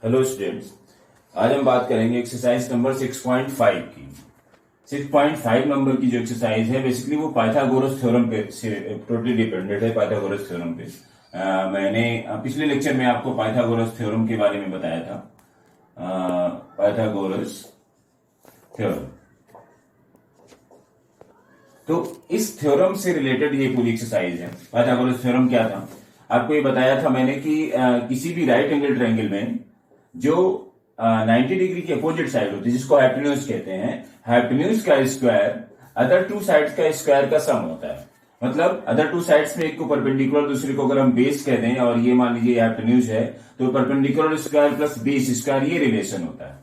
Hello students, आज हम बात करेंगे एक्सरसाइज नंबर 6.5 की। 6.5 नंबर की जो एक्सरसाइज है बेसिकली वो पाइथागोरस थ्योरम पे से टोटली डिपेंडेंट है। पाइथागोरस थ्योरम पे मैंने पिछले लेक्चर में आपको पाइथागोरस थ्योरम के बारे में बताया था। पाइथागोरस थ्योरम, तो इस थ्योरम से रिलेटेड ये पूरी एक्सरसाइज है। पाइथागोरस थ्योरम क्या था आपको ये बताया था मैंने कि किसी भी राइट एंगल ट्रायंगल में जो 90 डिग्री की अपोजिट साइड होती है जिसको हाइपोटेन्यूज कहते हैं, हाइपोटेन्यूज का स्क्वायर अदर टू साइड्स का स्क्वायर का सम होता है। मतलब अदर टू साइड्स में एक को परपेंडिकुलर दूसरे को अगर हम बेस कह दें और ये मान लीजिए हाइपोटेन्यूज है तो perpendicular square plus base square ये रिलेशन होता है,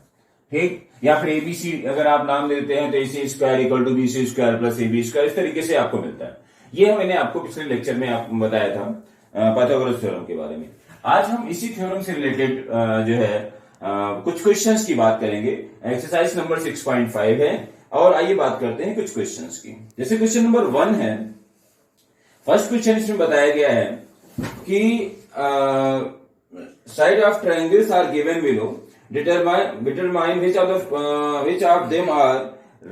ठीक। या फिर एबीसी अगर आप नाम देते हैं तो AC square equal to BC square plus AB square, इस तरीके से आपको मिलता है। ये मैंने आपको पिछले लेक्चर में आपको बताया था पाइथागोरस थ्योरम के बारे में। आज हम इसी थ्योरम से रिलेटेड जो है कुछ क्वेश्चंस की बात करेंगे। एक्सरसाइज नंबर 6.5 है और आइए बात करते हैं कुछ क्वेश्चंस की। जैसे क्वेश्चन नंबर 1 है, फर्स्ट क्वेश्चन इसमें बताया गया है कि side of triangles are given below, determine which of them are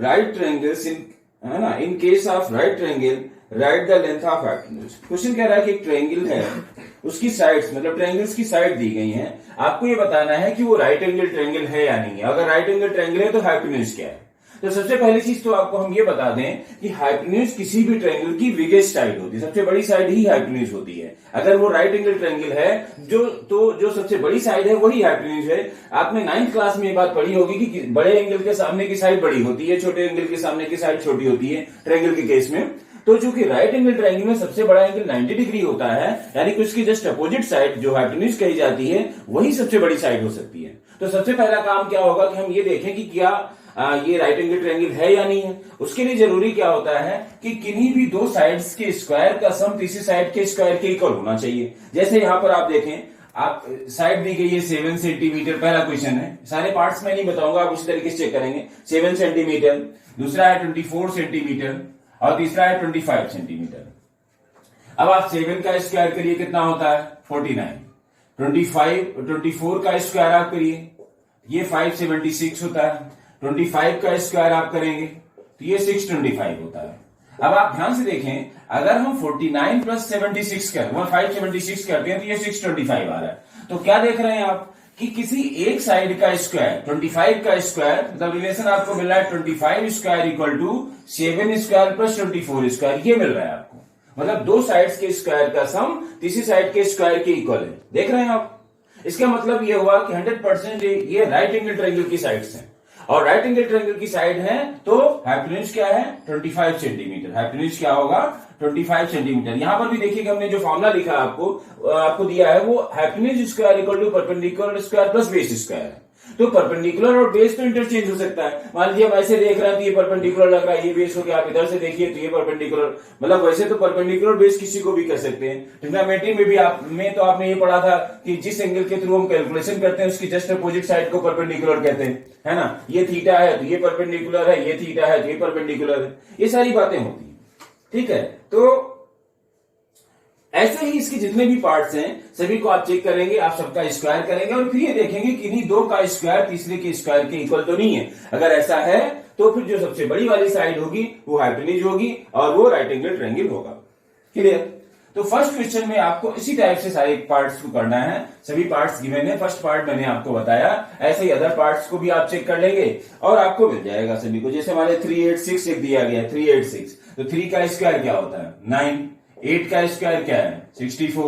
right triangles in case of right triangle write the length of hypotenuse। Question कह रहा है कि एक ट्रायंगल है, उसकी साइड्स मतलब ट्रायंगल्स की साइड दी गई हैं, आपको ये बताना है कि वो राइट एंगल ट्रायंगल है या नहीं है। अगर राइट एंगल ट्रायंगल है तो हाइपोटेन्यूज क्या है। तो सबसे पहली चीज तो आपको हम ये बता दें कि हाइपोटेन्यूज किसी भी ट्रायंगल की बिगेस्ट साइड होती है, सबसे बड़ी साइड ही हाइपोटेन्यूज होती है। अगर वो राइट एंगल ट्रायंगल है जो सबसे बड़ी साइड है वही हाइपोटेन्यूज है। आपने 9th क्लास में ये बात पढ़ी होगी कि बड़े एंगल के सामने की साइड बड़ी होती है, छोटे एंगल के सामने की साइड छोटी होती है ट्रायंगल के केस में। तो चूंकि राइट एंगल ट्रायंगल में सबसे बड़ा एंगल 90 डिग्री होता है, यानी कि उसकी जस्ट अपोजिट साइड जो हाइपोटेन्यूज कही जाती है वही सबसे बड़ी साइड हो सकती है। तो सबसे पहला काम क्या होगा कि हम ये देखें कि क्या ये राइट एंगल ट्रायंगल है या नहीं है। उसके लिए जरूरी क्या होता है कि किन्हीं भी दो साइड्स के स्क्वायर का सम तीसरी साइड के स्क्वायर के इक्वल होना चाहिए। जैसे यहां पर आप देखें, आप साइड दी गई है 7 सेंटीमीटर, पहला क्वेश्चन है। सारे पार्ट्स में नहीं बताऊंगा, आप उसी तरीके से चेक करेंगे। 7 सेंटीमीटर, दूसरा है 24 सेंटीमीटर और तीसरा है 25 सेंटीमीटर। अब आप 7 का स्क्वायर करिए, कितना होता है 49। 24 का स्क्वायर आप करिए, ये 576 होता है। 25 का स्क्वायर आप करेंगे तो ये 625 होता है। अब आप ध्यान से देखें, अगर हम 49 प्लस 76 576 करते हैं तो ये 625 आ रहा है। तो क्या देख रहे हैं आप कि किसी एक साइड का स्क्वायर 25 का स्क्वायर, मतलब रिलेशन आपको मिल रहा है 25 square equal to 7 square plus 24 square, ये मिल रहा है आपको। मतलब दो साइड्स के स्क्वायर का सम तीसरी साइड के स्क्वायर के इक्वल है। देख रहे हैं आप, इसका मतलब ये हुआ कि 100% ये राइट एंगल ट्रायंगल की साइड्स हैं। और राइट एंगल ट्रायंगल की साइड है तो हाइपोटेन्यूज क्या है 25 सेंटीमीटर। हाइपोटेन्यूज क्या होगा 25 सेंटीमीटर। यहां पर भी देखिए कि हमने जो फॉर्मूला लिखा आपको दिया है वो hypotenuse square equal to perpendicular square plus base square है। तो परपेंडिकुलर और बेस तो इंटरचेंज हो सकता है। मान लीजिए हम ऐसे देख रहे हैं तो ये परपेंडिकुलर लग रहा है, ये बेस हो गया। आप इधर से देखिए तो ये परपेंडिकुलर, मतलब वैसे तो परपेंडिकुलर बेस किसी को भी कर सकते हैं। ट्रिग्नोमेट्री में भी आपने ये पढ़ा था कि जिस एंगल के थ्रू हम कैलकुलेशन करते हैं उसकी जस्ट अपोजिट साइड को परपेंडिकुलर कहते हैं, है ना। ये थीटा है तो ये परपेंडिकुलर है, ये थीटा है तो ये परपेंडिकुलर है। ये सारी बातें होती है, ठीक है। तो ऐसे ही इसके जितने भी पार्ट्स हैं सभी को आप चेक करेंगे, आप सबका स्क्वायर करेंगे और फिर ये देखेंगे कि इन्हीं दो का स्क्वायर तीसरे के स्क्वायर के इक्वल तो नहीं है। अगर ऐसा है तो फिर जो सबसे बड़ी वाली साइड होगी वो हाइपोटेन्यूज होगी और वो राइट एंगल ट्रायंगल होगा। क्लियर। तो फर्स्ट क्वेश्चन में आपको इसी टाइप से सारे पार्ट्स को करना है। सभी पार्ट्स गिवन है, फर्स्ट पार्ट मैंने आपको बताया, ऐसे ही अदर पार्ट्स को भी आप चेक कर लेंगे और आपको मिल जाएगा सभी को। जैसे हमारे 386 एक दिया गया है, 386 तो 3 का स्क्वायर क्या होता है 9, 8 का स्क्वायर क्या है 64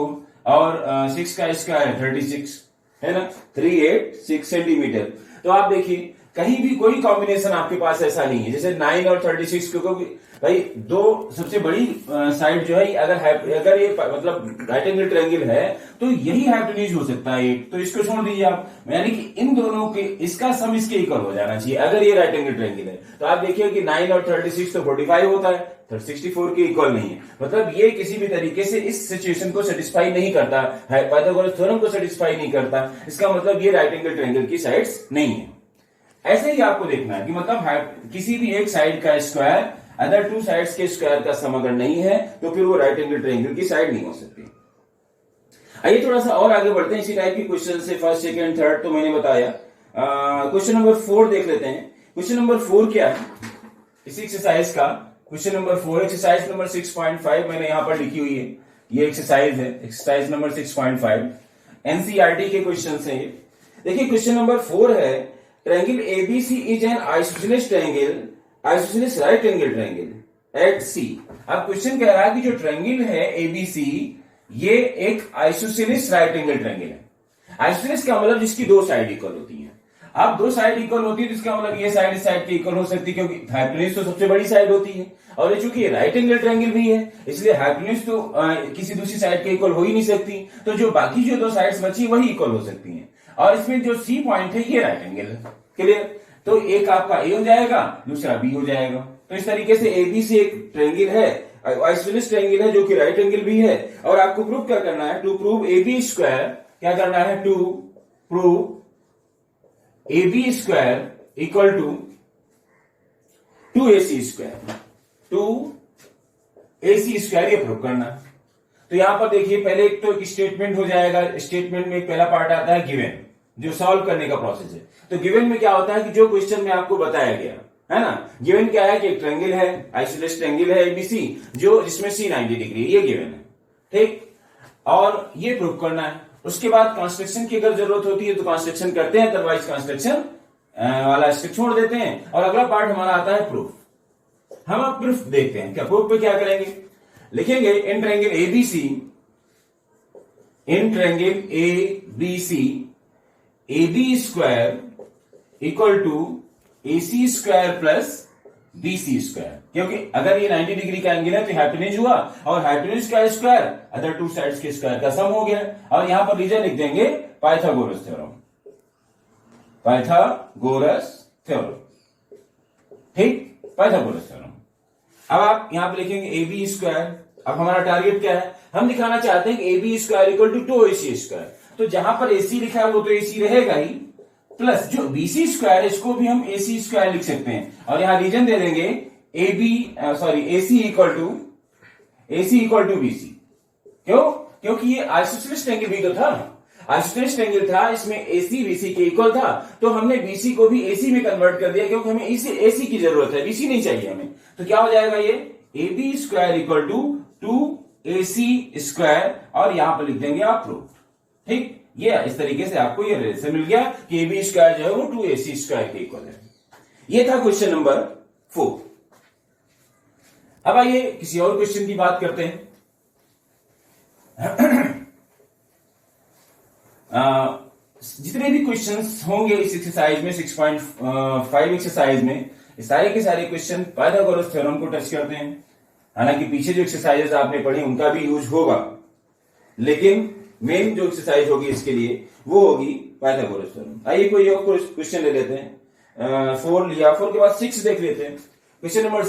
और 6 का स्क्वायर है 36, है ना। 386 सेंटीमीटर। तो आप देखिए कहीं भी कोई कॉम्बिनेशन आपके पास ऐसा नहीं है जैसे 9 और 36, क्योंकि भाई दो सबसे बड़ी साइड जो है अगर ये मतलब राइट एंगल ट्रायंगल है तो यही हाइपोटेन्यूज हो सकता है एक, तो इसको छोड़ दीजिए आप। यानी कि इन दोनों के इसका सम इसके इक्वल हो जाना चाहिए अगर ये राइट एंगल ट्रायंगल है। तो आप देखिए कि 9 और 36 तो 45 होता है, 64 के इक्वल नहीं है। मतलब ये किसी भी तरीके से इस सिचुएशन को सेटिस्फाई नहीं करता, पाइथागोरस थ्योरम को सेटिस्फाई नहीं करता। इसका मतलब ये राइट एंगल ट्रायंगल की साइड्स नहीं है। ऐसे ही आपको देखना है कि मतलब किसी भी एक साइड का स्क्वायर अदर टू साइड्स के स्क्वायर का सम अगर नहीं है तो फिर वो राइट एंगल ट्रायंगल की साइड नहीं हो सकती। आइए थोड़ा सा और आगे बढ़ते हैं इसी टाइप के क्वेश्चन से, फर्स्ट सेकंड थर्ड तो मैंने बताया। क्वेश्चन नंबर 4 देख लेते हैं। क्वेश्चन नंबर 4 क्या है इसी एक्सरसाइज का? क्वेश्चन नंबर 4 एक्सरसाइज नंबर 6.5 मैंने यहां पर लिखी हुई है। ये एक्सरसाइज है, एक्सरसाइज नंबर 6.5 एनसीईआरटी के क्वेश्चन है ये। देखिए क्वेश्चन नंबर 4 है, triangle ABC is an isosceles triangle, isosceles right angle triangle at C. अब क्वेश्चन कह रहा है कि जो ट्रायंगल है एबीसी ये एक आइसोसेलेस राइट एंगल ट्रायंगल है। आइसोसेलेस का मतलब जिसकी दो साइड इक्वल होती है। अब दो साइड इक्वल होती है तो इसका मतलब ये साइड इस साइड के इक्वल हो सकती है, क्योंकि हाइपोटेन्यूज तो सबसे बड़ी साइड होती है, और ये चूंकि राइट एंगल ट्रायंगल भी है इसलिए हाइपोटेन्यूज तो किसी दूसरी साइड के इक्वल हो ही नहीं सकती, तो जो बाकी जो दो साइड्स बची वही इक्वल हो सकती हैं। और इसमें जो सी पॉइंट है ये राइट एंगल है। क्लियर? तो एक आपका ए हो जाएगा, दूसरा बी हो जाएगा। तो इस तरीके से एबीसी एक ट्रायंगल है, आइसोसेलेस ट्रायंगल है जो कि राइट एंगल भी है। और आपको प्रूव क्या करना है? टू प्रूव AB स्क्वायर, क्या करना है? To prove AB square equal to 2AC square, 2AC square ये प्रूव करना। तो यहां पर देखिए पहले एक तो एक स्टेटमेंट हो जाएगा। स्टेटमेंट में एक पहला पार्ट आता है गिवन, जो सॉल्व करने का प्रोसेस है। तो गिवन में क्या होता है कि जो क्वेश्चन में आपको बताया गया है ना, गिवन क्या है कि एक ट्रायंगल है, आइसोसेलेस ट्रायंगल है एबीसी, जो जिसमें सी 90 डिग्री, ये गिवन है। ठीक, और ये प्रूव करना है। उसके बाद कंस्ट्रक्शन की अगर जरूरत होती है तो कंस्ट्रक्शन करते हैं, अदरवाइज कंस्ट्रक्शन वाला स्टेप छोड़ देते हैं। और अगला पार्ट हमारा आता है प्रूफ। हम अब प्रूफ देखते हैं। क्या प्रूफ पे क्या करेंगे? लिखेंगे in triangle ABC, in triangle ABC AB square equal to AC square plus BC square, क्योंकि अगर ये 90 डिग्री का एंगल है तो हाइपोटेन्यूज हुआ, और हाइपोटेन्यूज का स्क्वायर अदर टू साइड्स के स्क्वायर का सम हो गया। और यहां पर रीजन लिख देंगे पाइथागोरस थ्योरम, पाइथागोरस थ्योरम। ठीक, पाइथागोरस थ्योरम। अब आप यहां पर लिखेंगे AB स्क्वायर। अब हमारा टारगेट क्या है? हम दिखाना चाहते हैं कि AB square equal to 2AC square. तो जहां पर AC लिखा है वो तो AC रहेगा ही, प्लस जो BC स्क्वायर है इसको भी हम AC स्क्वायर लिख सकते हैं। और यहां रीजन दे देंगे AC इक्वल टू BC। क्यों? क्योंकि ये आइसोसेलेस ट्रायंगल भी तो था, आइसोसेलेस ट्रायंगल था, इसमें AC BC के इक्वल था, तो हमने BC को भी AC में कन्वर्ट कर दिया, क्योंकि हमें AC की जरूरत है, BC नहीं चाहिए हमें। तो क्या हो जाएगा ये AB square equal to 2AC square, और यहां पर लिख देंगे आप प्रूफ। ठीक, ये इस तरीके से आपको ये रिलेशन मिल गया कि AB स्क्वायर जो है वो 2AC स्क्वायर के इक्वल है। ये था क्वेश्चन नंबर 4। अब आइए किसी और क्वेश्चन की बात करते हैं। जितने भी क्वेश्चंस होंगे इस एक्सरसाइज में, 6.5 एक्सरसाइज में, सारे के सारे क्वेश्चन पाइथागोरस थ्योरम को टच करते हैं। हालांकि पीछे जो एक्सरसाइजेस आपने पढ़ी उनका भी यूज होगा, लेकिन मेन जो एक्सरसाइज होगी इसके लिए वो होगी पाइथागोरस थ्योरम। आइए कोई और क्वेश्चन ले लेते हैं। 4 लिया, 4 के बाद 6 देख लेते हैं। क्वेश्चन नंबर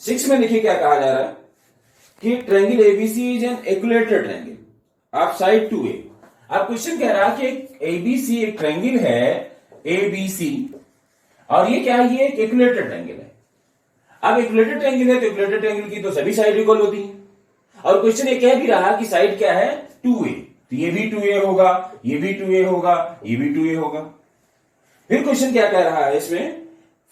6 में देखिए क्या कहा जा रहा है कि triangle ABC is N equilateral triangle of side 2A। अब क्वेश्चन कह रहा है कि एबीसी एक ट्रायंगल है एबीसी, और ये क्या है? ये एक इक्विलेटरल ट्रायंगल है। अब इक्विलेटरल ट्रायंगल है तो इक्विलेटरल ट्रायंगल की तो सभी साइड इक्वल होती है, और क्वेश्चन ये कह भी रहा कि साइड क्या है? 2A। तो ये भी 2A होगा, ये भी 2A होगा, ये भी 2A होगा। फिर क्वेश्चन क्या कह रहा है इसमें?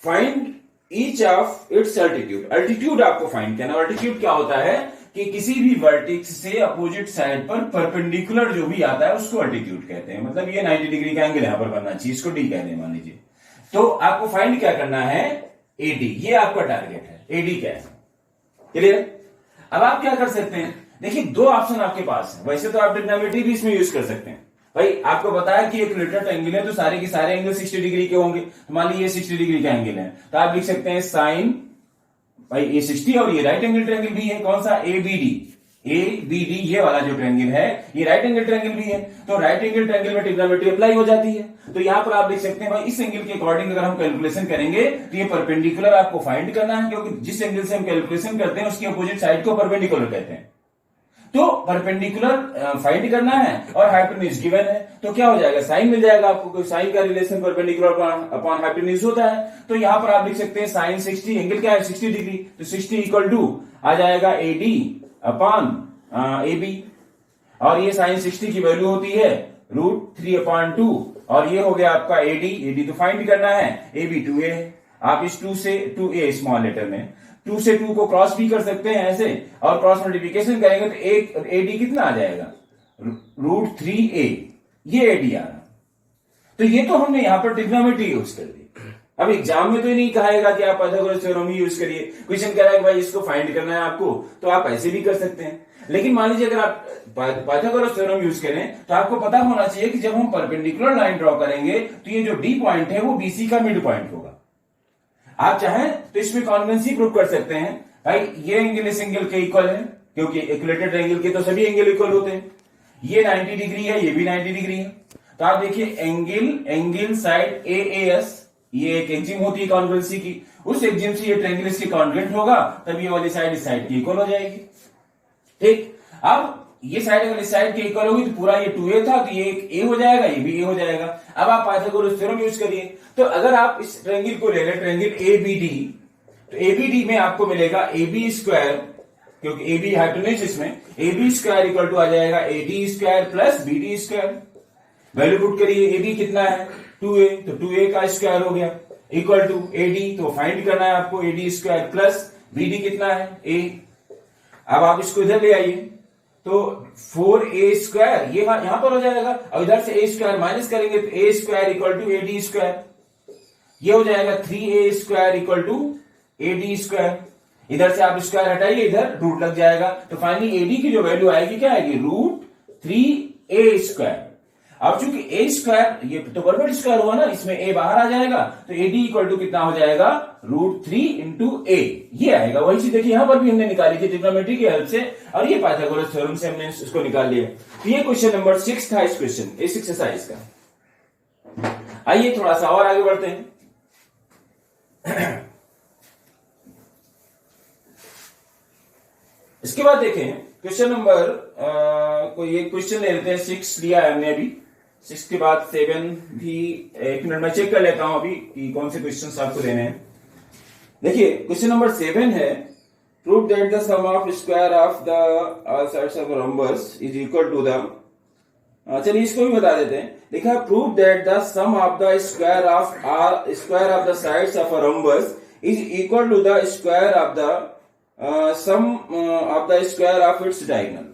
Find each of its altitude. Altitude आपको फाइंड करना। अल्टीट्यूड क्या होता है कि किसी भी वर्टेक्स से अपोजिट साइड पर परपेंडिकुलर जो भी आता है उसको अल्टीट्यूड कहते हैं। मतलब ये 90 डिग्री का एंगल यहां पर बनना चाहिए, इसको डी कहते हैं मान लीजिए। तो आपको फाइंड क्या करना है? AD। ये आपका टारगेट है, AD क्या है? क्लियर? अब आप क्या कर सकते हैं? देखिए दो ऑप्शन आपके पास है। वैसे तो आप ट्रिग्नोमेट्री भी इसमें यूज कर सकते हैं। भाई आपको बताया कि एक इक्विलेटरल ट्रायंगल है तो सारे के सारे एंगल 60 डिग्री के होंगे। तो मान लीजिए 60 डिग्री का एंगल है तो आप लिख सकते हैं साइन, भाई ये 60 और ये राइट एंगल ट्रायंगल भी है। कौन सा? ABD, ये वाला जो ट्रायंगल है ये राइट एंगल ट्रायंगल भी है। तो राइट एंगल ट्रायंगल में ट्रिग्नोमेट्री अप्लाई हो जाती है। तो यहां पर आप लिख सकते हैं भाई इस एंगल के अकॉर्डिंग अगर हम कैलकुलेशन करेंगे तो ये परपेंडिकुलर आपको फाइंड करना है, क्योंकि जिस एंगल से हम कैलकुलेशन करते हैं उसकी अपोजिट साइड को परपेंडिकुलर कहते हैं। तो परपेंडिकुलर फाइंड करना है और हाइपोटेन्यूज गिवन है, तो क्या हो जाएगा? साइन मिल जाएगा आपको। कोई साइन का रिलेशन परपेंडिकुलर अपॉन हाइपोटेन्यूज होता है। तो यहां पर आप लिख सकते हैं साइन 60, एंगल क्या है? 60 डिग्री। तो 60 इक्वल टू आ जाएगा AD अपॉन AB। और ये साइन 60 की वैल्यू होती है √3/2 और ये हो गया आपका एडी तो फाइंड करना है, AB 2A है। आप इस 2 से 2A स्मॉल लेटर में 2 से 2 को क्रॉस भी कर सकते हैं ऐसे, और क्रॉस मल्टीप्लिकेशन करेंगे तो एक एडी कितना आ जाएगा √3A, ये एडी आ रहा। तो ये तो हमने यहां पर ट्रिग्नोमेट्री यूज कर दी। अब एग्जाम में तो ये नहीं कहेगा कि आप पाइथागोरस थ्योरम ही यूज करिए, क्वेश्चन कह रहा है कि भाई इसको फाइंड करना है आपको, तो आप ऐसे भी कर सकते हैं। लेकिन मान लीजिए अगर आप पाइथागोरस थ्योरम यूज करें तो आपको पता होना चाहिए कि जब हम परपेंडिकुलर लाइन ड्रॉ करेंगे तो ये जो डी पॉइंट है वो बीसी का मिड पॉइंट होगा। आप चाहें तो इसमें कॉन्वेंसी प्रूव कर सकते हैं, भाई ये एंगल इस एंगल के इक्वल है, क्योंकि इक्विलेटरल एंगल के तो सभी एंगल इक्वल होते हैं। ये 90 डिग्री है, ये भी 90 डिग्री है, तो आप देखिए एंगल साइड AAS, ये एक एक्जिम होती है कॉन्वेंसी की, उस एक्जिम से ये ट्रायंगल इसके कॉन्ग्रुएंट होगा, तब ये वाली साइड इस साइड की इक्वल हो जाएगी। ठीक, अब ये साइड अगर इस साइड की इक्वल होगी तो पूरा ये 2A था, तो ये एक A हो जाएगा, ये भी A हो जाएगा। अब आप पाइथागोरस थ्योरम यूज करिए, तो अगर आप इस ट्रायंगल को ले लें, ट्रायंगल ABD, तो ABD में आपको मिलेगा AB स्क्वायर, क्योंकि AB हाइपोटेन्यूज इसमें, AB स्क्वायर इक्वल टू आ जाएगा AD square plus BD square. Value put करिए, AB कितना है 2A, तो 2A का स्क्वायर हो गया इक्वल टू AD, तो फाइंड करना है आपको AD स्क्वायर प्लस BD कितना है A। अब आप इसको इधर ले आइए, तो 4A स्क्वायर ये यहां पर हो जाएगा, और इधर से A स्क्वायर माइनस करेंगे तो A square equal to AD square, ये हो जाएगा 3A square equal to AD square. इधर से आप स्क्वायर हटाइए, इधर रूट लग जाएगा, तो फाइनली AD की जो वैल्यू आएगी क्या आएगी √3A स्क्वायर। अब चूंकि A स्क्वायर ये तो परफेक्ट स्क्वायर हुआ ना, इसमें A बाहर आ जाएगा, तो AD इक्वल टू कितना हो जाएगा √3 इंटू A, ये आएगा। वही चीज देखिए यहां पर भी हमने निकाली थी ट्रिग्नोमेट्री की हेल्प से, और ये पाइथागोरस थ्योरम से हमने इसको निकाल लिया। तो ये क्वेश्चन नंबर 6 था इस क्वेश्चन इस एक्सरसाइज का। आइए थोड़ा सा और आगे बढ़ते हैं। इसके बाद देखें क्वेश्चन नंबर कोई एक क्वेश्चन ले लेते हैं, 6 लिया है हमने अभी, 6 के बाद 7 भी, एक मिनट में चेक कर लेता हूं अभी कि कौन से क्वेश्चंस आपको देने हैं। देखिए क्वेश्चन नंबर 7 है, prove that the sum of square of the sides of rhombus is equal to the, चलिए इसको भी बता देते हैं। लिखा है prove that the sum of the square of the sides of a rhombus is equal to the square of the sum of the square of its diagonal.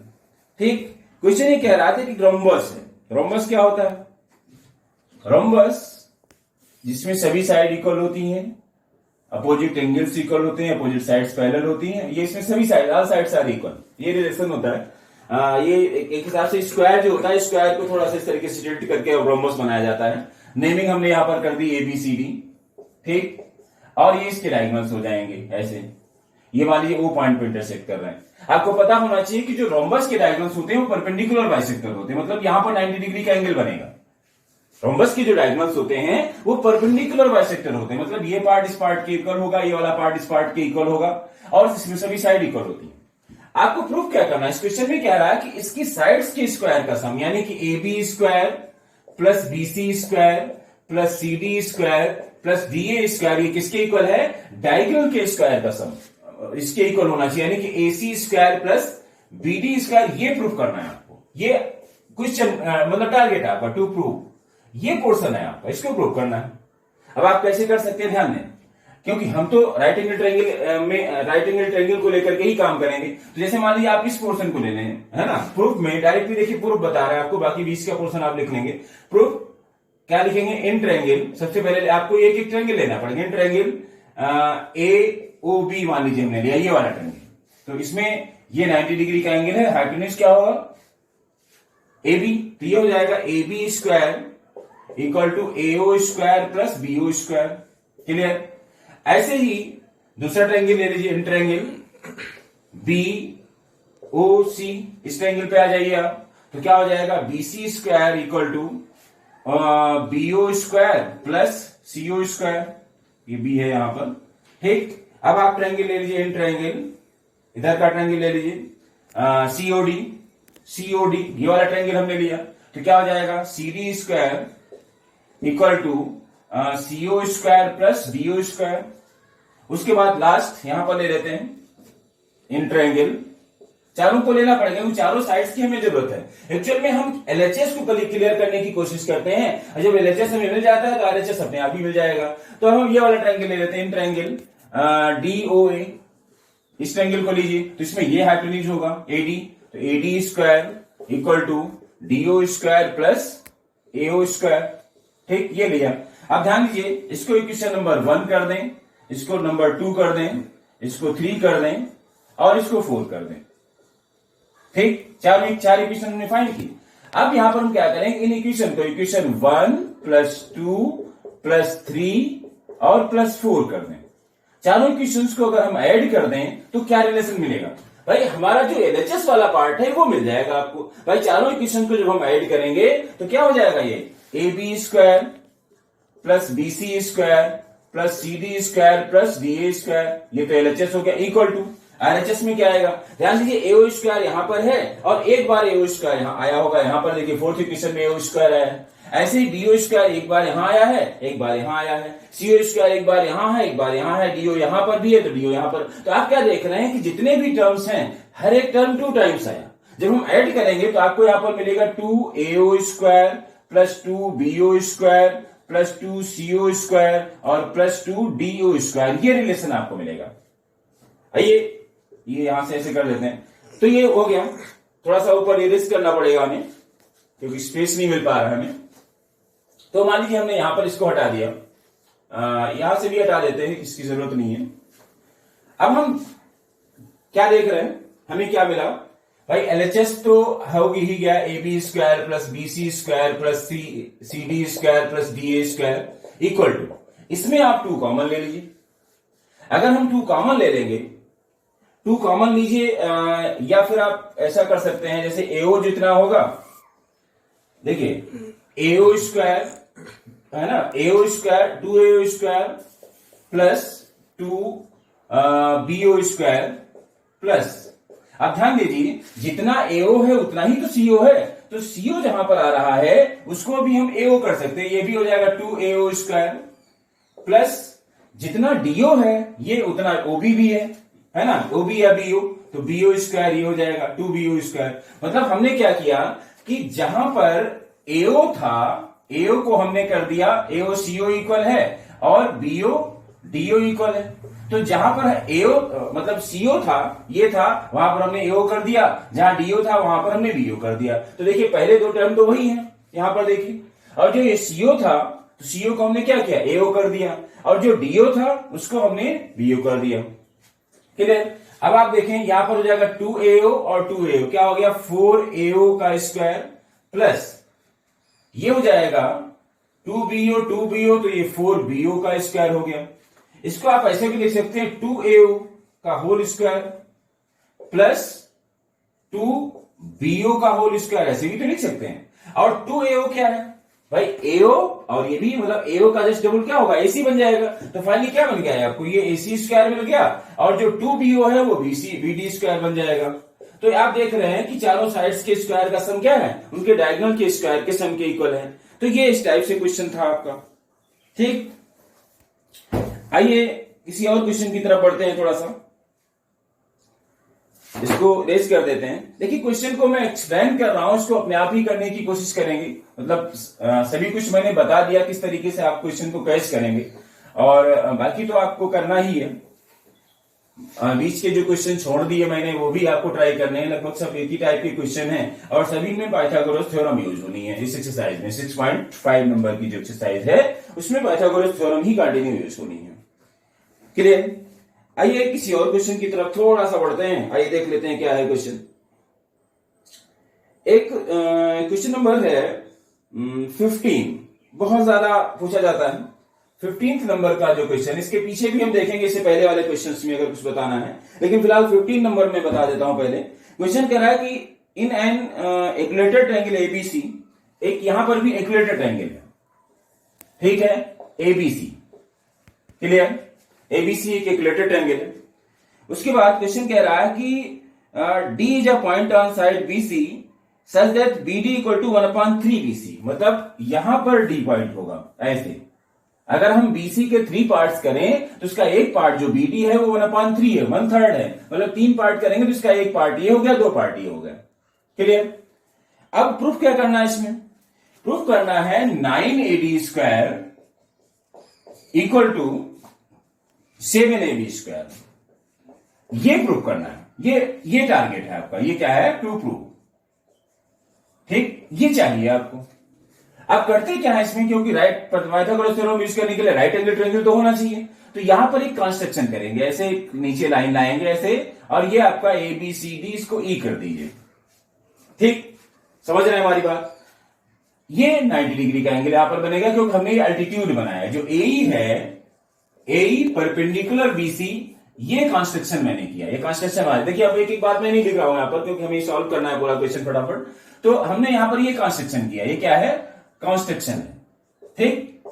ठीक, question ये कह रहा था कि रोम्बस है, रोम्बस क्या होता है, रोम्बस जिसमें सभी साइड इक्वल होती हैं, अपोजिट एंगल्स इक्वल होते हैं, अपोजिट साइड्स पैरेलल होती हैं, ये इसमें सभी side all sides are equal, ये रिलेशन होता है। ये एक हिसाब से स्क्वायर जो होता है, स्क्वायर को थोड़ा सा इस तरीके से टिल्ट करके रोम्बस बनाया जाता है। नेमिंग हमने यहां पर कर दी ABCD, ठीक, और ये इसके डायगोनल्स हो जाएंगे ऐसे, ये मान लीजिए वो पॉइंट पे इंटरसेक्ट कर रहे हैं। आपको पता होना चाहिए कि जो रोम्बस के डायगोनल्स होते हैं वो परपेंडिकुलर बाइसेक्टर होते हैं, मतलब यहां पर 90 डिग्री का एंगल बनेगा। रोम्बस के जो डायगोनल्स होते हैं वो परपेंडिकुलर बाइसेक्टर होते हैं, मतलब ये पार्ट इस पार्ट के इक्वल होगा, ये वाला पार्ट इस पार्ट के इक्वल होगा, और इसमें सभी साइड इक्वल होती है। आपको प्रूफ क्या करना है, इस क्वेश्चन में कह रहा है कि इसकी साइड्स के स्क्वायर का सम, यानी कि AB square plus BC square plus CD square plus DA square, ये किसके इक्वल है, डायगोनल के स्क्वायर का सम इसके इक्वल होना चाहिए, यानी कि AC square plus BD square, ये प्रूफ करना है आपको। ये क्वेश्चन मतलब टारगेट है आपका टू प्रूव, ये पोर्शन है आपका, इसको प्रूव करना है। अब आप कैसे कर सकते हैं ध्यान दें, क्योंकि हम तो राइट एंगल ट्रायंगल को लेकर के ही काम करेंगे। तो जैसे मान लीजिए आप इस पोर्शन को ले लें, है ना, प्रूफ में डायरेक्टली देखिए प्रूफ बता रहा है आपको, बाकी 20 का पोर्शन आप लिख लेंगे। प्रूफ क्या लिखेंगे, इन ट्रायंगल, सबसे पहले आपको एक एक ट्रायंगल लेना पड़ेगा। इन ट्रायंगल AOB मान लीजिए हमने लिया ये वाला ट्रायंगल, तो इसमें ये 90 डिग्री का एंगल है, हाइपोटेन्यूज क्या होगा AB, तो ये हो जाएगा AB square equal to AO square plus BO square. Clear. ऐसे ही दूसरा ट्रायंगल ले लीजिए, इन ट्रायंगल BOC, इस ट्रायंगल पे आ जाइए आप, तो क्या हो जाएगा BC square equal to BO square plus CO square, ये B है यहां पर। ठीक, अब आप ट्रायंगल ले लीजिए, इन ट्रायंगल, इधर का ट्रायंगल ले लीजिए COD, ये वाला ट्रायंगल हमने लिया, तो क्या हो जाएगा CD square equal to CO square plus BO square. उसके बाद लास्ट यहां पर ले लेते हैं इन ट्रायंगल, चारों को लेना पड़ेगा, क्योंकि चारों साइड्स की हमें जरूरत है। एक्चुअल में हम एलएचएस को क्लियर करने की कोशिश करते हैं, और जब एलएचएस हमें मिल जाता है तो आरएचएस अपने आप ही मिल जाएगा। तो हम ये वाला ट्रायंगल ले लेते हैं, ट्रायंगल डीओए, इस ट्रायंगल को लीजिए। तो इसमें ये हाइपोटेन्यूज होगा एडी, तो AD square equal to DO square plus AO square. ठीक, ये लिया। अब ध्यान दीजिए, इसको इक्वेशन नंबर 1 कर दें, इसको नंबर 2 कर दें, इसको 3 कर दें और इसको 4 कर दें। ठीक, चार इक्वेशन हमने फाइंड की। अब यहां पर हम क्या करेंगे, इन इक्वेशन को इक्वेशन 1 प्लस 2 प्लस 3 और प्लस 4 कर दें। चारों इक्वेशंस को अगर हम ऐड कर दें तो क्या रिलेशन मिलेगा भाई, हमारा जो एलएचएस वाला पार्ट है वो मिल जाएगा आपको। भाई चारों इक्वेशन को जब हम ऐड करेंगे तो क्या हो जाएगा, ये A B square plus B C square plus C D square plus D A square, ये तो एलएचएस हो गया, इक्वल टू आरएचएस में क्या आएगा। ध्यान दीजिए, एओ स्क्वायर यहां पर है और एक बार एओ स्क्वायर यहां आया होगा, यहां पर देखिए फोर्थ इक्वेशन में एओ स्क्वायर आया है। ऐसे ही डीओ स्क्वायर एक बार यहां आया है, एक बार यहां आया है। सीओ स्क्वायर एक बार यहां है, एक बार यहां है। डीओ यहां पर भी है तो डीओ यहां पर। तो आप क्या देख रहे हैं कि जितने भी टर्म्स हैं हर एक टर्म 2 टाइम्स आया। जब हम ऐड करेंगे तो आपको यहां पर मिलेगा 2 square plus 2 BO square plus 2 CO square और प्लस 2 डीओ स्क्वायर, ये रिलेशन आपको मिलेगा। आइए ये यहां से ऐसे कर देते हैं, तो ये हो गया। थोड़ा सा ऊपर इरेज करना पड़ेगा हमें, क्योंकि स्पेस नहीं मिल पा रहा है हमें। तो मान लीजिए हमने यहां पर इसको हटा दिया, यहां से भी हटा देते हैं, इसकी जरूरत नहीं है। अब हम क्या देख रहे हैं, हमें क्या मिला भाई, एलएचएस तो होगी ही गया, A B square plus B C square plus C D square plus D A square equal to, इसमें आप 2 कॉमन ले लीजिए। अगर हम 2 कॉमन ले लेंगे, 2 कॉमन लीजिए, या फिर आप ऐसा कर सकते हैं जैसे एओ जितना होगा, देखिए एओ स्क्वायर है ना, AO square 2 square plus 2 BO square plus, अब ध्यान दीजिए जितना एओ है उतना ही तो सीओ है, तो सीओ जहां पर आ रहा है उसको भी हम एओ कर सकते हैं, ये भी हो जाएगा 2 स्क्वायर प्लस जितना डीओ है ये उतना ओबी भी है ना, ओबी या बीओ, तो बीओ स्क्वायर ये हो जाएगा 2 बीओ स्क्वायर। मतलब हमने क्या किया कि जहां पर एओ था, एओ को हमने कर दिया एओ सीओ इक्वल है और बीओ डीओ इक्वल है। तो जहां पर एओ मतलब सीओ था, ये था, वहां पर हमने एओ कर दिया, जहां डीओ था वहां पर हमने बीओ कर दिया। तो देखिए पहले 2 टर्म तो वही है, यहां पर देखिए, और जो ये सीओ था तो सीओ को हमने क्या किया, एओ कर दिया, और जो डीओ था उसको हमने बीओ कर दिया। क्लियर। अब आप देखें यहां पर हो जाएगा 2AO और 2AO, क्या हो गया 4AO का स्क्वायर प्लस ये हो जाएगा 2BO, तो ये 4BO का स्क्वायर हो गया। इसको आप ऐसे भी लिख सकते हैं 2AO का होल स्क्वायर प्लस 2BO का होल स्क्वायर, ऐसे भी तो लिख सकते हैं। और 2AO क्या है भाई, AO और ये भी, मतलब AO का जस्ट डबल क्या होगा, AC बन जाएगा। तो फाइनली क्या बन गया है आपको, ये AC स्क्वायर मिल गया, और जो 2BO है वो BD स्क्वायर बन जाएगा। तो आप देख रहे हैं कि चारों साइड्स के स्क्वायर का सम क्या है, उनके डायगोनल के स्क्वायर के सम के इक्वल है। तो ये इस टाइप से क्वेश्चन था आपका। ठीक, आइए किसी और क्वेश्चन की तरफ बढ़ते हैं, थोड़ा सा इसको रेज कर देते हैं। देखिए क्वेश्चन को मैं एक्सप्लेन कर रहा हूं, इसको अपने आप ही करने की कोशिश करेंगे। मतलब सभी कुछ मैंने बता दिया किस तरीके से आप क्वेश्चन को कैच करेंगे, और बाकी तो आपको करना ही है। बीच के जो क्वेश्चन छोड़ दिए मैंने वो भी आपको ट्राई करने हैं, लगभग सब एक ही टाइप के क्वेश्चन हैं, और सभी में पाइथागोरस थ्योरम यूज होनी है। इस एक्सरसाइज में 6.5 नंबर की जो एक्सरसाइज है उसमें पाइथागोरस थ्योरम ही कंटिन्यू यूज होनी है। क्लियर। आइए किसी और क्वेश्चन की तरफ थोड़ा सा बढ़ते हैं, आइए देख लेते हैं क्या है क्वेश्चन। एक क्वेश्चन नंबर है 15, बहुत ज्यादा पूछा जाता है। 15th नंबर का जो क्वेश्चन, इसके पीछे भी हम देखेंगे, इससे पहले वाले क्वेश्चंस में अगर कुछ बताना है, लेकिन फिलहाल 15 नंबर में बता देता हूं। पहले क्वेश्चन कह रहा है कि in an equilateral triangle ABC, एक यहां पर भी इक्विलेटरल ट्रायंगल है, ठीक है, एबीसी। क्लियर। एबीसी एक इक्विलेटरल ट्रायंगल है। उसके बाद क्वेश्चन कह रहा है कि D is a point on side BC such that BD equal to 1/3 BC, मतलब यहां पर डी पॉइंट होगा ऐसे। अगर हम बीसी के 3 पार्ट्स करें तो उसका एक पार्ट जो बीडी है वो 1/3 है, 1/3 है, मतलब 3 पार्ट करेंगे तो इसका एक पार्ट ये हो गया, 2 पार्ट ये हो गया। क्लियर? अब प्रूफ क्या करना है इसमें? प्रूफ करना है 9AD² इक्वल टू 7AB²। ये प्रूफ करना है, ये टारगेट है आपका। ये क्या है? To proof. ठीक, ये चाहिए आपको। आप करते क्या है इसमें, क्योंकि पाइथागोरस थ्योरम यूज करने के लिए राइट एंगल ट्रायंगल तो होना चाहिए, तो यहां पर एक कंस्ट्रक्शन करेंगे, ऐसे नीचे लाइन लाएंगे ऐसे, और ये आपका ABCD, इसको E कर दीजिए। ठीक, समझ रहे हैं हमारी बात? ये 90 डिग्री का एंगल यहां पर बनेगा, क्योंकि हमने ये अल्टीट्यूड बनाया है। जो AE है, AE परपेंडिकुलर BC, ये कंस्ट्रक्शन मैंने किया। ये कंस्ट्रक्शन वाला देखिए, अब एक एक बात मैं नहीं लिख रहा हूं यहां पर, क्योंकि हमें सॉल्व करना है पूरा क्वेश्चन फटाफट। तो हमने यहां पर ये कंस्ट्रक्शन किया। ये क्या है? कंस्ट्रक्शन है। ठीक,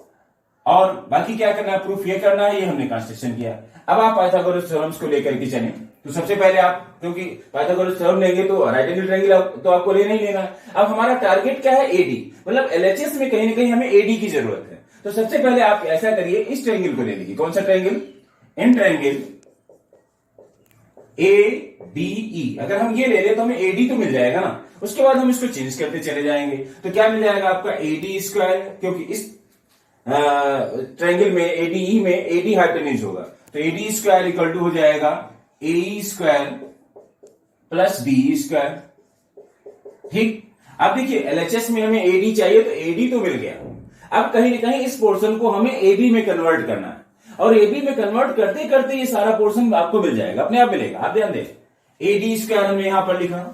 और बाकी क्या करना है? प्रूफ ये करना है। ये हमने कंस्ट्रक्शन किया। अब आप पाइथागोरस थ्योरम्स को लेकर के चलें, तो सबसे पहले आप, क्योंकि पाइथागोरस थ्योरम लेंगे तो राइट एंगल ट्रायंगल तो आपको लेना ही लेना है। अब हमारा टारगेट क्या है? AD, मतलब LHS में कहीं ना कहीं हमें AD की जरूरत है। तो सबसे पहले आप ऐसा करिए, इस ट्रायंगल को ले लीजिए। कौन सा ट्रायंगल? In triangle ADE। अगर हम ये ले ले तो हमें AD तो मिल जाएगा ना। उसके बाद हम इसको चेंज करते चले जाएंगे, तो क्या मिल जाएगा आपका? AD², क्योंकि इस ट्रायंगल में ADE में AD हाइपोटेन्यूज होगा, तो AD² इक्वल टू हो जाएगा AE² प्लस BE²। ठीक, अब देखिए LHS में हमें AD चाहिए, तो AD तो मिल गया। अब कहीं ना कहीं इस पोर्शन को हमें AB में कन्वर्ट करना है, और AB में कन्वर्ट करते करते ये सारा पोर्शन आपको मिल जाएगा, अपने आप मिलेगा। आप ध्यान दें, AD² हमने यहां पर लिखा।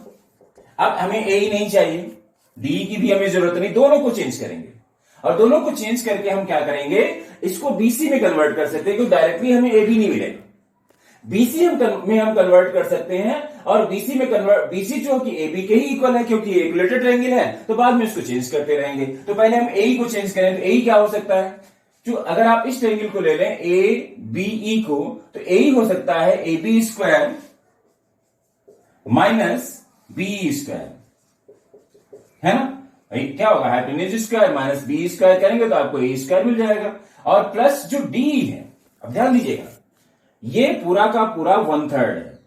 अब हमें AE नहीं चाहिए, DE की भी हमें जरूरत नहीं, दोनों को चेंज करेंगे। और दोनों को चेंज करके हम क्या करेंगे? इसको BC में कन्वर्ट कर सकते हैं, क्योंकि डायरेक्टली हमें AB नहीं मिलेगा। BC में हम कन्वर्ट कर सकते हैं, और BC में कन्वर्ट, BC जो कि AB के ही इक्वल है, क्योंकि इक्विलेटरल ट्रायंगल है, तो बाद में इसको चेंज करते रहेंगे। तो पहले हम AE को चेंज करें, तो AE क्या हो सकता है? जो अगर आप इस ट्रायंगल को ले लें ABE को, तो AE हो सकता है AB² माइनस BE², है ना? क्या होगा? हाइपोटेन्यूज स्क्वायर माइनस BE² करेंगे तो आपको AE² मिल जाएगा। और प्लस जो DE है, अब ध्यान दीजिएगा, ये पूरा का पूरा 1/3 है,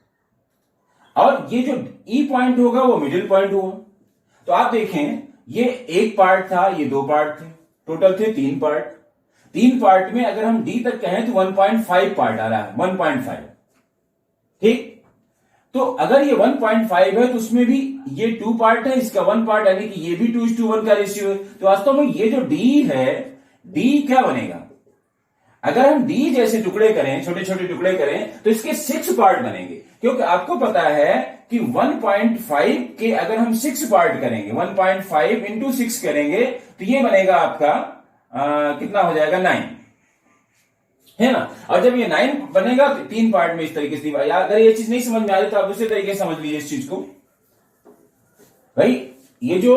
और ये जो E पॉइंट होगा वो मिडिल पॉइंट होगा। तो आप देखें, ये एक पार्ट था, ये 2 पार्ट थे, टोटल थे 3 पार्ट। 3 पार्ट में अगर हम D तक कहें तो 1.5 पार्ट आ रहा है, 1.5। ठीक, तो अगर ये 1.5 है तो उसमें भी ये 2 पार्ट है, इसका 1 पार्ट, यानी कि ये भी 2:1 का रेशियो है। तो वास्तव में ये जो D है, D क्या बनेगा? अगर हम D जैसे टुकड़े करें, छोटे छोटे टुकड़े करें, तो इसके 6 पार्ट बनेंगे, क्योंकि आपको पता है कि 1.5 के अगर हम 6 पार्ट करेंगे, 1.5 इंटू 6 करेंगे, तो ये बनेगा आपका कितना हो जाएगा? 9, है ना? और जब ये 9 बनेगा तो 3 पार्ट में इस तरीके से। अगर ये चीज नहीं समझ में आ रही तो आप दूसरे तरीके से समझ लीजिए इस चीज को। भाई, ये जो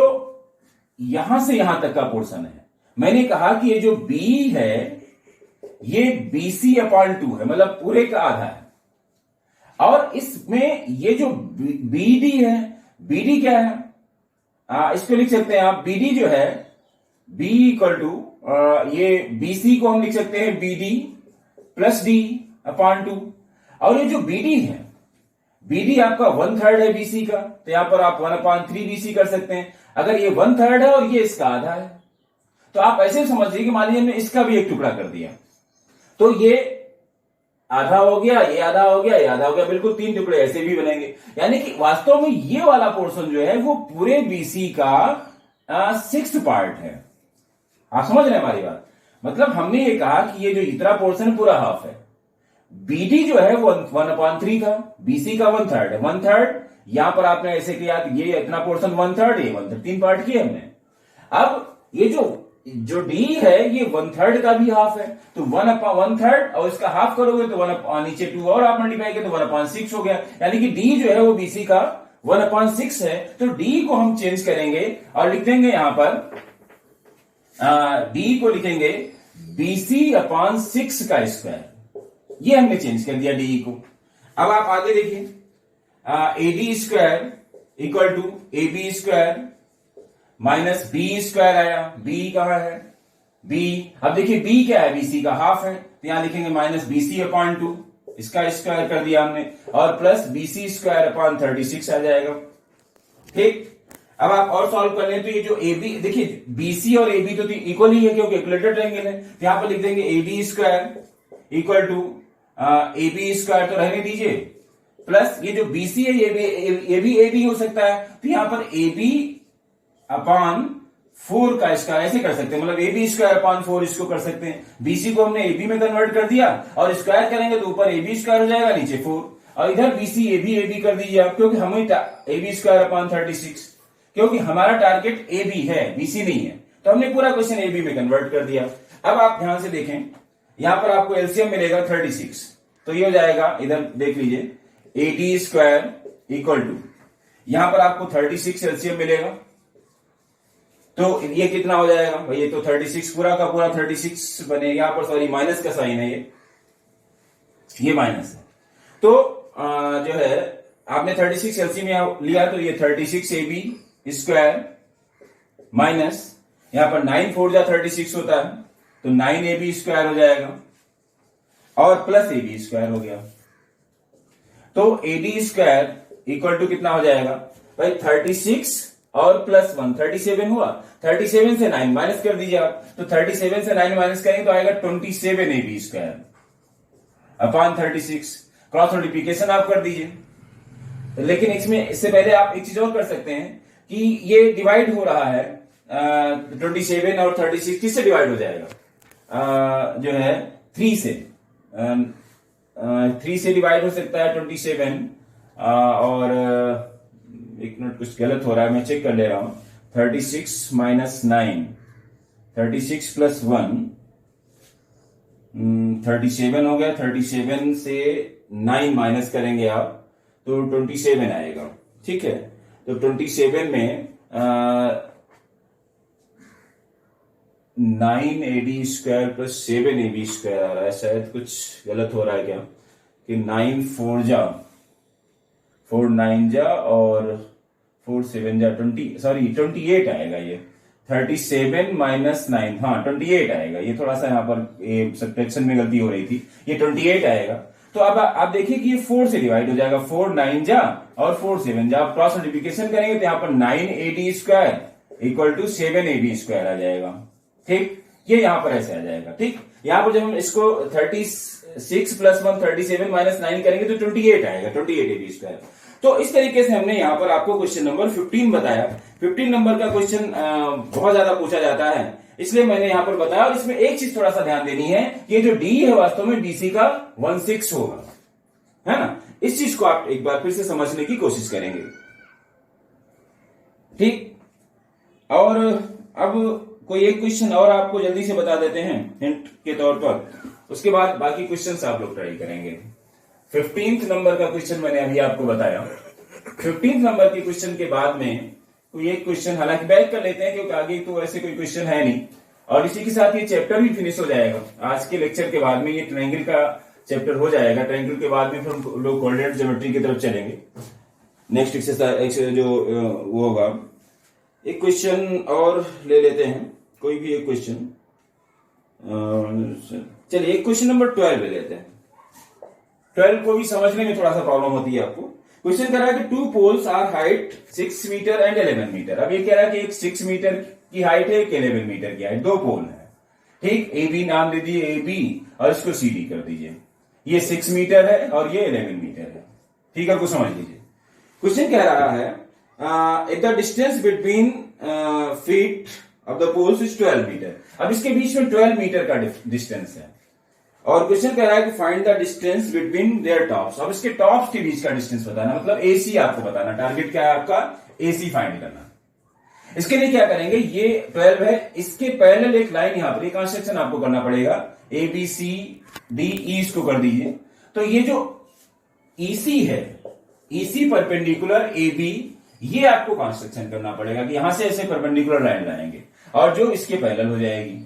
यहां से यहां तक का पोर्शन है, मैंने कहा कि ये जो B है ये BC/2 है, मतलब पूरे का आधा है। और इसमें ये जो BD है, BD क्या है? इसको लिख सकते हैं आप, BD जो है B इक्वल टू, ये BC को हम लिख सकते हैं BD प्लस D/2। और ये जो BD है, BD आपका 1/3 है BC का, तो यहां पर आप 1/3 BC कर सकते हैं। अगर ये 1/3 है और ये इसका आधा है, तो आप ऐसे समझिए कि मान लीजिए हमने इसका भी एक टुकड़ा कर दिया, तो ये आधा हो गया, ये आधा हो गया, ये आधा हो गया, बिल्कुल 3 टुकड़े ऐसे भी बनेंगे। यानी कि वास्तव में ये वाला पोर्शन जो है वो पूरे BC का 6th पार्ट है। आप समझ रहे हैं हमारी बात? मतलब हमने ये कहा कि ये जो इतना पोर्शन पूरा हाफ है। BD जो है वो 1/3 था, BC का 1/3 है, 1/3 यहां पर आपने ऐसे किया, ये इतना पोर्शन 1/3, ये 1/3, 3 पार्ट किए हमने। अब ये जो D है ये 1/3 का भी हाफ है, तो 1/3 और इसका हाफ करोगे तो 1 नीचे 2 और आप मल्टीप्लाई किया तो 1/6 हो गया। यानी कि D जो है वो BC का 1/6 है। तो D को हम चेंज करेंगे और लिख देंगे यहां पर, D को लिखेंगे BC/6 का स्क्वायर। ये हमने चेंज कर दिया DE को। अब आप आगे देखिए, AD² equal to AB² minus BE² आया। B कहां है? बी, अब देखिए बी क्या है, बीसी का हाफ है, तो यहां लिखेंगे माइनस बीसी अपॉन 2, इसका स्क्वायर कर दिया हमने, और प्लस बीसी स्क्वायर अपॉन 36 आ जाएगा। ठीक, अब आप और सॉल्व कर लें तो ये जो AB, देखिए BC और AB तो इक्वल ही है क्योंकि इक्विलेटरल ट्रायंगल है, तो यहां पर लिख देंगे AB square equal to AB square, तो रहने दीजिए, प्लस ये जो BC है ये भी AB हो सकता है, तो यहां पर AB अपॉन 4 का स्क्वायर ऐसे कर सकते हैं, मतलब AB स्क्वायर अपॉन 4 इसको कर सकते हैं। BC को हमने AB में कन्वर्ट कर दिया और स्क्वायर करेंगे तो ऊपर AB स्क्वायर हो जाएगा, नीचे 4, और इधर BC AB कर दीजिए आप, क्योंकि हमें AB स्क्वायर अपॉन 36, क्योंकि हमारा टारगेट ए बी है, बीसी नहीं है, तो हमने पूरा क्वेश्चन ए बी में कन्वर्ट कर दिया। अब आप ध्यान से देखें, यहां पर आपको एलसीएम मिलेगा 36, तो ये हो जाएगा, इधर देख लीजिए, एडी स्क्वायर इक्वल टू, यहां पर आपको 36 एलसीएम मिलेगा, तो ये कितना हो जाएगा भाई, ये तो 36 पूरा का पूरा 36 बनेगा, यहां पर सॉरी माइनस का साइन है, ये माइनस है, तो जो है आपने 36 एलसीएम लिया, तो ये 36 ए बी स्क्वायर माइनस, यहां पर 9 4 जा 36 होता है, तो 9 ए बी स्क्वायर हो जाएगा, और प्लस ए बी स्क्वायर हो गया, तो A D square equal to कितना हो जाएगा भाई, 36 और प्लस 1 37 हुआ, 37 से 9 माइनस कर दीजिए आप, तो 37 से 9 माइनस करेंगे तो आएगा 27 A B square upon 36, cross multiplication आप कर दीजिए। लेकिन इससे पहले आप एक चीज और कर सकते हैं कि ये डिवाइड हो रहा है, 27 और 36 किससे डिवाइड हो जाएगा, जो है 3 से, 3 से डिवाइड हो सकता है 27, और एक मिनट कुछ गलत हो रहा है, मैं चेक कर ले रहा हूं, 36 माइनस 9, 36 प्लस 1 37 हो गया, 37 से 9 माइनस करेंगे आप तो 27 आएगा, ठीक है, तो 27 में 9 A D square plus 7 A B square आ रहा है, शायद कुछ गलत हो रहा है क्या, कि 9 4 जा 4 9 जा और 4 7 जा 28 आएगा, ये 37 माइनस 9, हाँ 28 आएगा, ये थोड़ा सा यहाँ पर ये सब्ट्रैक्शन में गलती हो रही थी, ये 28 आएगा, तो अब आप देखिए कि ये 4 से डिवाइड हो जाएगा, 4 9 जा और 4 7 जा, आप क्रॉस मल्टीप्लीकेशन करेंगे तो यहाँ पर 9 A D square equal to 7 A B square आ जाएगा, ठीक, ये यहां पर ऐसे आ जाएगा, ठीक, यहां पर जब हम इसको 36 प्लस 1 37 माइनस 9 करेंगे तो 28 आएगा, 28 ए बी स्क्वायर। तो इस तरीके से हमने यहां पर आपको क्वेश्चन नंबर 15 बताया। 15 नंबर का क्वेश्चन बहुत ज्यादा पूछा जाता है, इसलिए मैंने यहां पर बताया, और इसमें एक चीज थोड़ा सा ध्यान देनी है, ये जो डी है वास्तव में बीसी का 1/6 होगा, है ना, इस चीज को आप एक बार फिर से समझने की कोशिश करेंगे, ठीक। और अब कोई एक क्वेश्चन और आपको जल्दी से बता देते हैं हिंट के तौर पर, उसके बाद बाकी क्वेश्चंस आप लोग ट्राई करेंगे। 15th नंबर का क्वेश्चन मैंने अभी आपको बताया। 15th नंबर के क्वेश्चन के बाद में कोई एक क्वेश्चन, हालांकि बैक कर लेते हैं क्योंकि आगे तो ऐसे कोई क्वेश्चन है नहीं, और इसी के साथ ये चैप्टर भी फिनिश हो जाएगा। आज के लेक्चर के बाद में ये ट्रायंगल का चैप्टर हो जाएगा, ट्रायंगल के बाद में फिर हम लोग कोऑर्डिनेट ज्योमेट्री की तरफ चलेंगे। नेक्स्ट एक्सरसाइज जो वो होगा, एक क्वेश्चन और ले लेते हैं, कोई भी एक क्वेश्चन, चलिए एक क्वेश्चन नंबर 12 ले लेते हैं। 12 को भी समझने में थोड़ा सा प्रॉब्लम होती है आपको। क्वेश्चन कह रहा है कि 2 poles are height 6 metre and 11 metre. अब ये कह रहा है कि एक 6 मीटर की हाइट है, एक 11 मीटर की हाइट, 2 पोल है, ठीक। ए बी नाम दे दिए, ए बी, और इसको सी डी कर दीजिए। ये 6 मीटर है और ये 11 मीटर है, ठीक है, को समझ लीजिए। क्वेश्चन कह रहा है if the distance between feet of the poles is 12 metre. अब इसके बीच में 12 मीटर का डिस्टेंस है, और क्वेश्चन कह रहा है कि find the distance between their tops. अब इसके टॉप्स के बीच का डिस्टेंस बताना, मतलब एसी आपको बताना, टारगेट क्या है आपका, एसी फाइंड करना। इसके लिए क्या करेंगे, ये 12 है, इसके पैरेलल एक लाइन यहां पर, कंस्ट्रक्शन आपको करना पड़ेगा, A B C D E, इसको कर दीजिए। तो ये जो ईसी है, ईसी परपेंडिकुलर ए बी, ये आपको कंस्ट्रक्शन करना पड़ेगा कि यहां से ऐसे परपेंडिकुलर लाइन लाएंगे, और जो इसके पैरेलल हो जाएगी।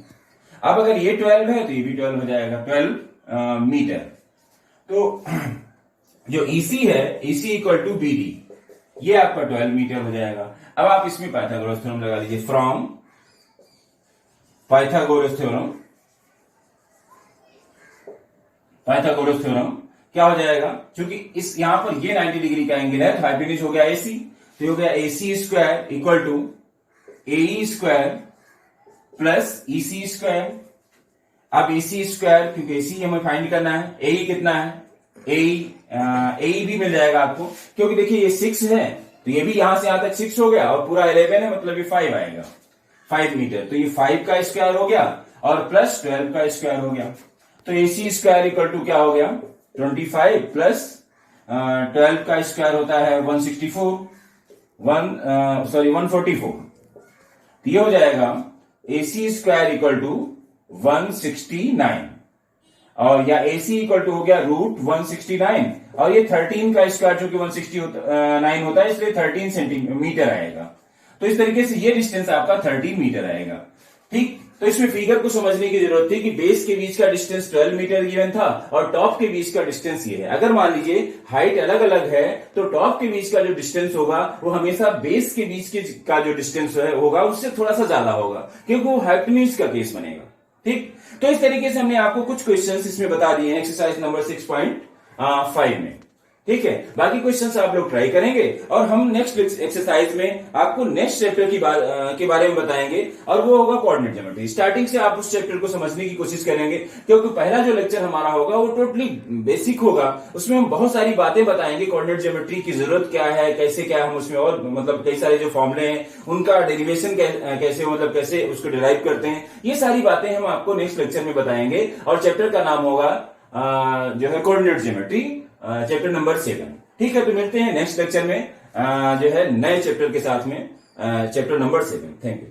अब अगर ये 12 है तो ये भी 12 हो जाएगा, 12 मीटर। तो जो ईसी है, EC equal to B D, ये आपका 12 मीटर हो जाएगा। अब आप इसमें पाइथागोरस थ्योरम लगा लीजिए, from Pythagoras theorem, Pythagoras theorem क्या हो जाएगा, क्योंकि इस यहां पर ये 90 डिग्री का एंगल है तो हाइपोटेन्यूज हो गया AC, तो हो गया AC square equal to AE square plus EC square. अब AC स्क्वायर, क्योंकि AC हमें फाइंड करना है, AE कितना है, AE भी मिल जाएगा आपको, क्योंकि देखिए ये 6 है तो ये भी यहां से यहां तक 6 हो गया और पूरा 11 है, मतलब ये 5 आएगा, 5 मीटर, तो ये 5 का स्क्वायर हो गया और प्लस 12 का स्क्वायर हो गया, तो AC स्क्वायर इक्वल टू क्या हो गया 25 प्लस 12 का स्क्वायर होता है 144, 144, तो ये हो जाएगा AC स्क्वायर इक्वल टू 169, और या AC इक्वल टू हो गया रूट 169, और ये 13 का स्क्वायर जो कि 169 होता है, इसलिए 13 सेंटीमीटर आएगा। तो इस तरीके से ये डिस्टेंस आपका 13 मीटर आएगा। ठीक, तो इसमें फिगर को समझने की जरूरत थी कि बेस के बीच का डिस्टेंस 12 मीटर गिवन था और टॉप के बीच का डिस्टेंस ये है। अगर मान लीजिए हाइट अलग अलग है तो टॉप के बीच का जो डिस्टेंस होगा वो हमेशा बेस के बीच का जो डिस्टेंस होगा उससे थोड़ा सा ज्यादा होगा, क्योंकि वो हाइपोटेन्यूज का केस बनेगा। ठीक, तो इस तरीके से हमने आपको कुछ क्वेश्चंस इसमें बता दिए हैं एक्सरसाइज नंबर 6.5 में। ठीक है, बाकी क्वेश्चंस आप लोग ट्राई करेंगे और हम नेक्स्ट एक्सरसाइज में आपको नेक्स्ट चैप्टर के बारे में बताएंगे और वो होगा कोऑर्डिनेट ज्योमेट्री। स्टार्टिंग से आप उस चैप्टर को समझने की कोशिश करेंगे, क्योंकि पहला जो लेक्चर हमारा होगा वो टोटली बेसिक होगा, उसमें हम बहुत सारी बातें बताएंगे, कोऑर्डिनेट ज्योमेट्री की जरूरत क्या है, कैसे क्या हम उसमें, और मतलब कई सारे जो फॉर्मूले हैं उनका डेरिवेशन कैसे, मतलब कैसे उसको डिराइव करते हैं, ये सारी बातें हम आपको नेक्स्ट लेक्चर में बताएंगे। और चैप्टर का नाम होगा जो है कोऑर्डिनेट ज्योमेट्री, चैप्टर नंबर 7। ठीक है, तो मिलते हैं नेक्स्ट लेक्चर में जो है नए चैप्टर के साथ में, चैप्टर नंबर 7। Thank you.